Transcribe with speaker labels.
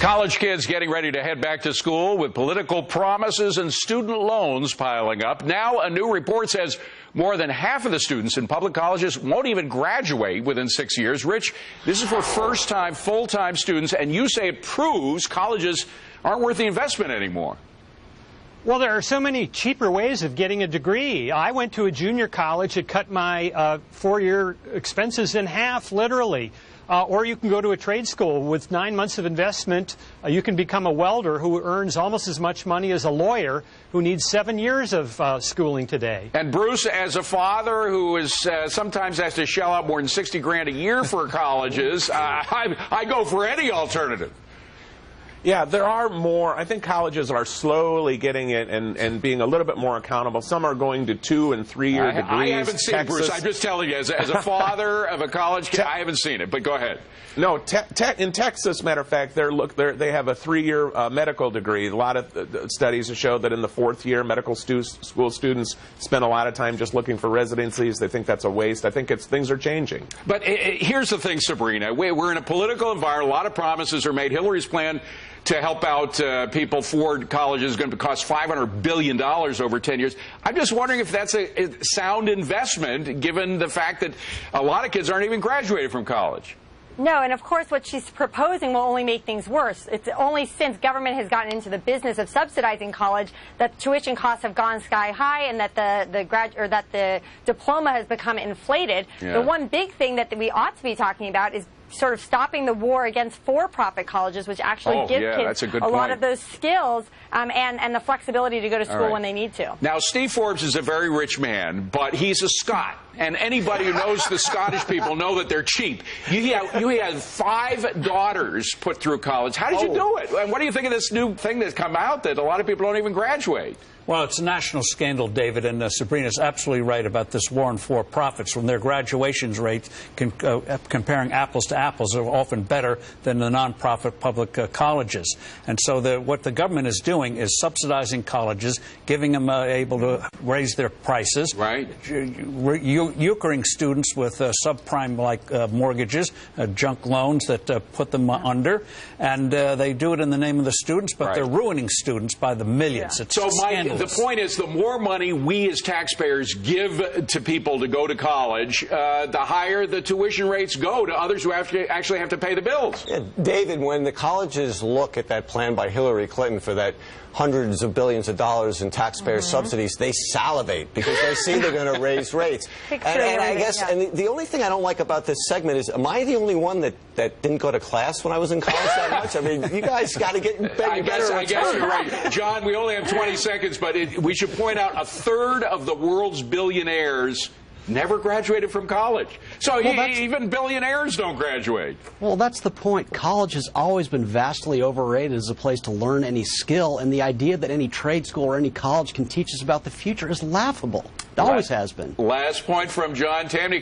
Speaker 1: College kids getting ready to head back to school with political promises and student loans piling up. Now a new report says more than half of the students in public colleges won't even graduate within 6 years. Rich, this is for first-time, full-time students, and you say it proves colleges aren't worth the investment anymore.
Speaker 2: Well, there are so many cheaper ways of getting a degree. I went to a junior college. It cut my four-year expenses in half, literally. Or you can go to a trade school with 9 months of investment. You can become a welder who earns almost as much money as a lawyer who needs 7 years of schooling today.
Speaker 1: And Bruce, as a father who is sometimes has to shell out more than 60 grand a year for colleges, I go for any alternative.
Speaker 3: Yeah, there are more. I think colleges are slowly getting it and being a little bit more accountable. Some are going to 2- and 3-year degrees.
Speaker 1: I haven't seen it, Bruce. I'm just telling you, as a father of a college kid, I haven't seen it, but go ahead.
Speaker 3: No, in Texas, matter of fact, they have a 3-year medical degree. A lot of studies have showed that in the 4th year, medical school students spend a lot of time just looking for residencies. They think that's a waste. I think things are changing.
Speaker 1: But here's the thing, Sabrina. We're in a political environment. A lot of promises are made. Hillary's plan to help out people for colleges is going to cost $500 billion over 10 years. I'm just wondering if that's a sound investment, given the fact that a lot of kids aren't even graduated from college.
Speaker 4: No, and of course what she's proposing will only make things worse. It's only since government has gotten into the business of subsidizing college that tuition costs have gone sky high and that the diploma has become inflated. Yeah. The one big thing that we ought to be talking about is sort of stopping the war against for-profit colleges, which actually give kids a lot of those skills and the flexibility to go to school when they need to.
Speaker 1: Now, Steve Forbes is a very rich man, but he's a Scot. And anybody who knows the Scottish people know that they're cheap. You had 5 daughters put through college. How did you do it? And what do you think of this new thing that's come out that a lot of people don't even graduate?
Speaker 5: Well, it's a national scandal, David, and Sabrina's absolutely right about this war on for-profits. When their graduation rates, comparing apples to apples, are often better than the non-profit public colleges. And so what the government is doing is subsidizing colleges, giving them able to raise their prices, euchering students with subprime-like mortgages, junk loans that put them under, and they do it in the name of the students, but they're ruining students by the millions. It's scandalous.
Speaker 1: The point is, the more money we as taxpayers give to people to go to college, the higher the tuition rates go to others who actually have to pay the bills.
Speaker 6: Yeah, David, when the colleges look at that plan by Hillary Clinton for that hundreds of billions of dollars in taxpayer subsidies, they salivate because they see they're going to raise rates. And I guess, and the only thing I don't like about this segment is, am I the only one that didn't go to class when I was in college that much? I mean, you guys got to get better.
Speaker 1: I guess you're right. John, we only have 20 seconds, but we should point out 1/3 of the world's billionaires never graduated from college. So even billionaires don't graduate.
Speaker 7: Well, that's the point. College has always been vastly overrated as a place to learn any skill, and the idea that any trade school or any college can teach us about the future is laughable. It always has been.
Speaker 1: Last point from John Tamny.